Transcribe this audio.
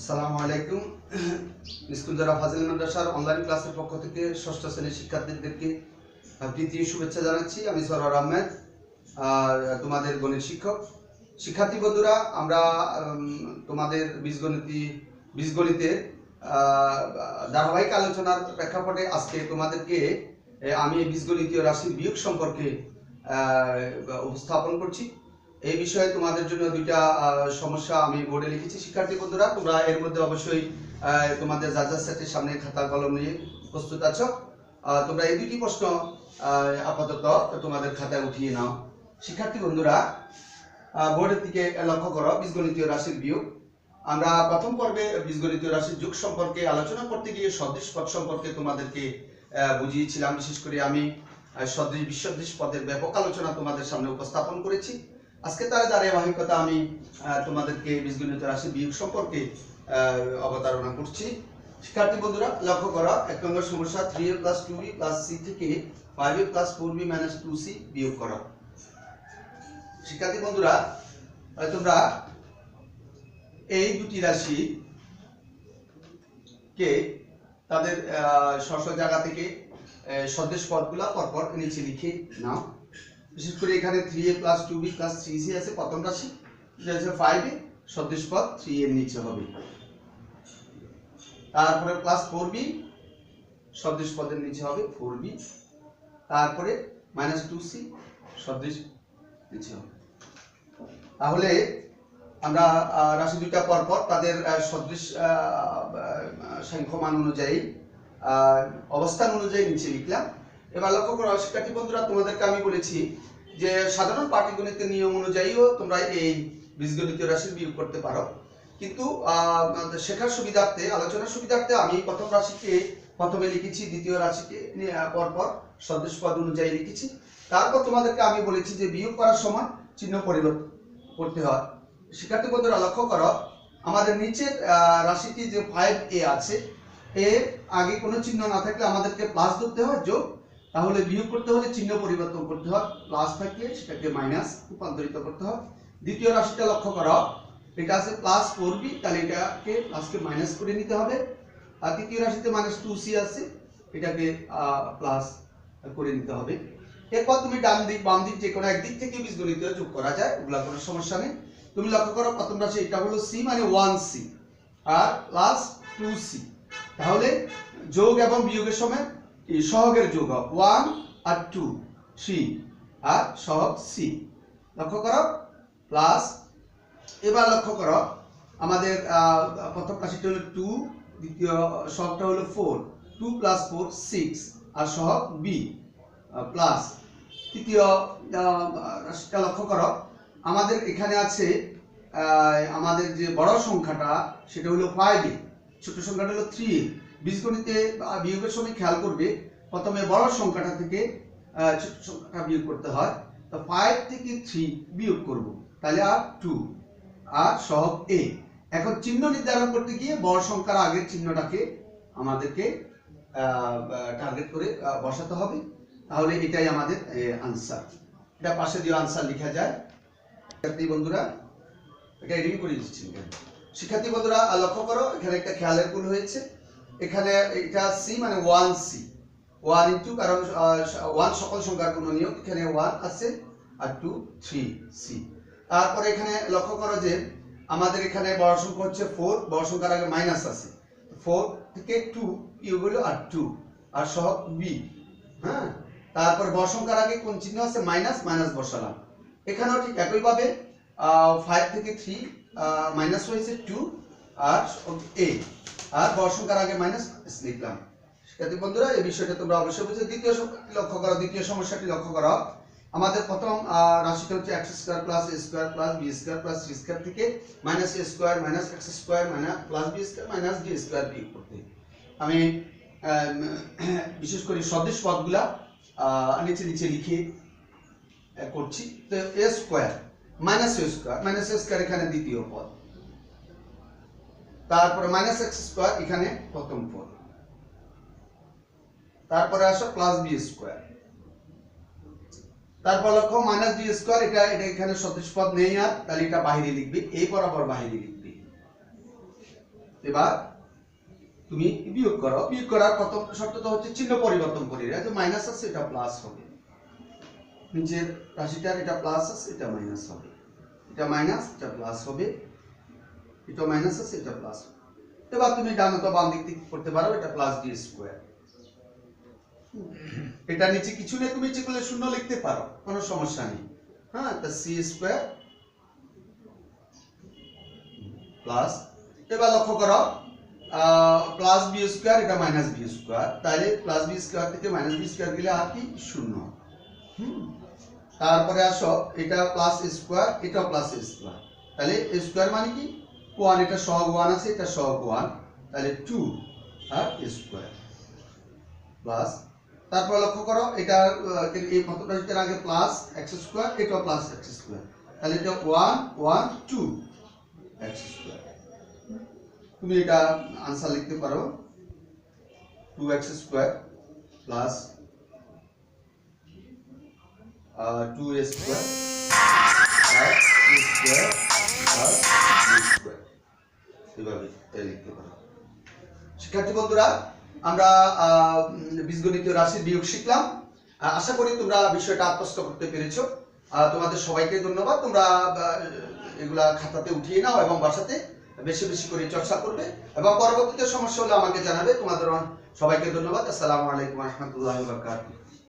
আসসালামু আলাইকুম। স্কুলদারা ফাজিল মাদ্রাসার অনলাইন ক্লাসের পক্ষ থেকে ষষ্ঠ শ্রেণীর শিক্ষার্থীদেরকে প্রীতি শুভেচ্ছা জানাচ্ছি। আমি সরওয়ার আহমেদ, আর তোমাদের গণিত শিক্ষক। শিক্ষার্থী বন্ধুরা, আমরা তোমাদের বীজগণিতের ধারাবাহিক আলোচনার প্রেক্ষাপটে আজকে তোমাদেরকে আমি বীজগণিতীয় রাশির বিয়োগ সম্পর্কে উপস্থাপন করছি। এই বিষয়ে তোমাদের জন্য দুইটা সমস্যা আমি বোর্ডে লিখেছি। শিক্ষার্থী বন্ধুরা, তোমরা এর মধ্যে অবশ্যই তোমাদের যাচাই সেটের সামনে খাতা কলম নিয়ে প্রস্তুত আছো। তোমরা এই দুটি প্রশ্ন আপাতত তোমাদের খাতায় উঠিয়ে নাও। শিক্ষার্থী বন্ধুরা, বোর্ডের দিকে লক্ষ্য করো। বীজগণিতীয় রাশির বিয়োগ। আমরা প্রথম পর্বে বীজগণিতীয় রাশির যোগ সম্পর্কে আলোচনা করতে গিয়ে সদৃশ পদ সম্পর্কে তোমাদেরকে বুঝিয়েছিলাম। বিশেষ করে আমি সদৃশ বিসদৃশ পদের ব্যাপক আলোচনা তোমাদের সামনে উপস্থাপন করেছি। আজকে তার ধারাবাহিকতা আমি তোমাদেরকে বীজগণিত রাশি বিয়োগ সম্পর্কে অবতারণা করছি। শিক্ষার্থী বন্ধুরা, লক্ষ্য করো। 1 নম্বর সমস্যা, 3a + 2b + c থেকে 5a + 4b - 2c বিয়োগ করো। শিক্ষার্থী বন্ধুরা, তোমরা এই দুটি রাশি কে তাদের স্ব জায়গা থেকে সদৃশ পদগুলা পরপর নিচে লিখে নাও। বিশেষ করে এখানে 3a + 2b + 3c আছে প্রথম রাশি, যেটা হচ্ছে 5a, সদৃশ পদ 3 এর নিচে হবে। তারপরে +4b, সদৃশ পদের নিচে হবে 4b। তারপরে -2c, সদৃশ নিচে হবে। তাহলে আমরা রাশি দুইটা পরপর তাদের সদৃশ সংখ্যমান অনুযায়ী অবস্থান অনুযায়ী নিচে লিখলাম। এবার লক্ষ্য করো শিক্ষার্থী বন্ধুরা, তোমাদেরকে আমি বলেছি যে সাধারণ পাটিগণিতের নিয়ম অনুযায়ীও তোমরা এই বীজগণিতীয় রাশির বিয়োগ করতে পারো, কিন্তু শেখার সুবিধার্থে, আলোচনার সুবিধার্থে আমি প্রথম রাশিকে প্রথমে লিখেছি, দ্বিতীয় রাশিকে পরপর সদৃশ পদ অনুযায়ী লিখেছি। তারপর তোমাদেরকে আমি বলেছি যে বিয়োগ করার সময় চিহ্ন পরিবর্তন করতে হয়। শিক্ষার্থী বন্ধুরা, লক্ষ্য করো, আমাদের নিচের রাশিটি যে 5a আছে, এর আগে কোনো চিহ্ন না থাকলে আমাদেরকে প্লাস ধরতে হয়, যোগ। তাহলে বিয়োগ করতে হলে চিহ্ন পরিবর্তন করতে হয়, প্লাস থাকলে সেটাকে মাইনাস রূপান্তরিত করতে হয়। দ্বিতীয় রাশিটা লক্ষ্য করো, এটা আছে +4b, তাহলে এটাকে প্লাসকে মাইনাস করে নিতে হবে। আর তৃতীয় রাশিতে -2c আছে, এটাকে প্লাস করে নিতে হবে। এরপর তুমি ডান দিক বাম দিক যে কোনো একদিক থেকে বীজগণিতীয় যোগ করা যায়, ওগুলা কোনো সমস্যা নেই। তুমি লক্ষ্য করো, প্রথম রাশি এটা হলো c মানে 1c আর +2c। তাহলে যোগ এবং বিয়োগের সময় সহগের যোগ হবে 1 আর 2, 3 আর সহগ c। লক্ষ্য করো প্লাস। এবার লক্ষ্য করো, আমাদের প্রথম রাশিটা হলো 2, দ্বিতীয় সহগটা হলো 4, 2 + 4 6 আর সহগ b প্লাস। তৃতীয় রাশিটা লক্ষ্য করো, আমাদের এখানে আছে আমাদের যে বড় সংখ্যাটা সেটা হলো 5a, ছোট সংখ্যাটা হলো 3a। বীজগণিতে বিয়োগের সময় খেয়াল করবে, প্রথমে বড় সংখ্যাটা থেকে ছোট সংখ্যাটা বিয়োগ করতে হয়। তো 5 থেকে 3 বিয়োগ করব, তাহলে আর 2 আর সহগ a। এখন চিহ্ন নির্ধারণ করতে গিয়ে বড় সংখ্যার আগের চিহ্নটাকে আমাদেরকে টার্গেট করে বসাতে হবে। তাহলে এটাই আমাদের আনসার। এটা পাশে দিয়ে আনসার লেখা যায়। শিক্ষার্থী বন্ধুরা, এটা এডিটিং করে দিচ্ছি। শিক্ষার্থী বন্ধুরা, লক্ষ্য করো, এখানে একটা খেয়ালের ভুল হয়েছে। এখানে এটা c মানে 1c, 1 ইনটু, কারণ 1 সকল সংখ্যার গুণনীয়ক, এখানে 1 আছে আর 2 3c। তারপরে এখানে লক্ষ্য করো যে আমাদের এখানে বড় সংখ্যা হচ্ছে 4, বড় সংখ্যার আগে মাইনাস আছে, 4 থেকে 2 ইউ হলো আর 2 আর সহগ b। হ্যাঁ, তারপর বড় সংখ্যার আগে কোন চিহ্ন আছে, মাইনাস, মাইনাস বসালাম। এখানেও ঠিক একইভাবে 5 থেকে 3 মাইনাস হয়েছে 2 আর a, আর বড় সংখ্যার আগে মাইনাস লিখলাম। শিক্ষার্থী বন্ধুরা, এই বিষয়টা তোমরা অবশ্যই বুঝে। দ্বিতীয় লক্ষ্য করো, দ্বিতীয় সমস্যাটি লক্ষ্য করো। আমাদের প্রথম রাশিটা হচ্ছে x² + a² + b² + c² থেকে -a² - x² - b² - d² বিয়োগ করতে। আমি বিশেষ করে সদৃশ পদগুলা নিচে নিচে লিখে করছি। তো a² এখানে দ্বিতীয় পদ, তারপরে -x² এখানে প্রথম পদ, তারপরে আসো +b²। তারপর লক্ষ্য -d² এটা এখানে সদৃশ পদ নেই, আর তাহলে এটা বাইরে লিখবে, এই বরাবর বাইরে লিখবে। এবার তুমি বিয়োগ করো, বিয়োগ করার প্রথম শর্তটা হচ্ছে চিহ্ন পরিবর্তন করি, যে মাইনাস আছে এটা প্লাস হবে, নিচের রাশিটার এটা প্লাস আছে এটা মাইনাস হবে, এটা মাইনাস এটা প্লাস হবে, এটা মাইনাস আছে এটা প্লাস হবে। এবার তুমি ডান অথবা বাম দিক থেকে করতে পারো, এটা প্লাস ডি স্কয়ার, এটা নিচে কিছু নেই, তুমি ইচ্ছে করলে শূন্য লিখতে পারো, কোনো সমস্যা নেই। হ্যাঁ, তা সি স্কয়ার প্লাস, এবার লক্ষ্য করো প্লাস বি স্কয়ার এটা মাইনাস বি স্কয়ার, তাহলে প্লাস বি স্কয়ার থেকে মাইনাস বি স্কয়ার গেলে আর কি শূন্য। তারপরে আসো এটা প্লাস স্কয়ার এটাও প্লাস স্কয়ার, তাহলে স্কয়ার মানে কি 1, এটা সহগ 1 আছে এটা সহগ 1, তাহলে 2 আর স্কয়ার প্লাস, তারপর লক্ষ্য করো এটা এই কতটার আগে প্লাস এক্স স্কয়ার এটাও প্লাস এক্স স্কয়ার, তাহলে এটা 1 1 2 এক্স স্কয়ার। তুমি এটা आंसर লিখতে পারো 2x square plus 2a square plus 2 square plus b square, এভাবে লিখতে পারো। শিক্ষার্থী বন্ধুরা, আমরা বীজগণিতীয় রাশির বিয়োগ শিখলাম। আশা করি তোমরা বিষয়টা আত্মস্থ করতে পেরেছো। তোমাদের সবাইকে ধন্যবাদ। তোমরা এগুলা খাতাতে উঠিয়ে নাও এবং বাসাতে বেশি বেশি করে চর্চা করবে এবং পরবর্তীতে সমস্যা হলে আমাকে জানাবে। তোমাদের সবাইকে ধন্যবাদ। আসসালামু আলাইকুম ওয়া রাহমাতুল্লাহি ওয়া বারাকাতুহু।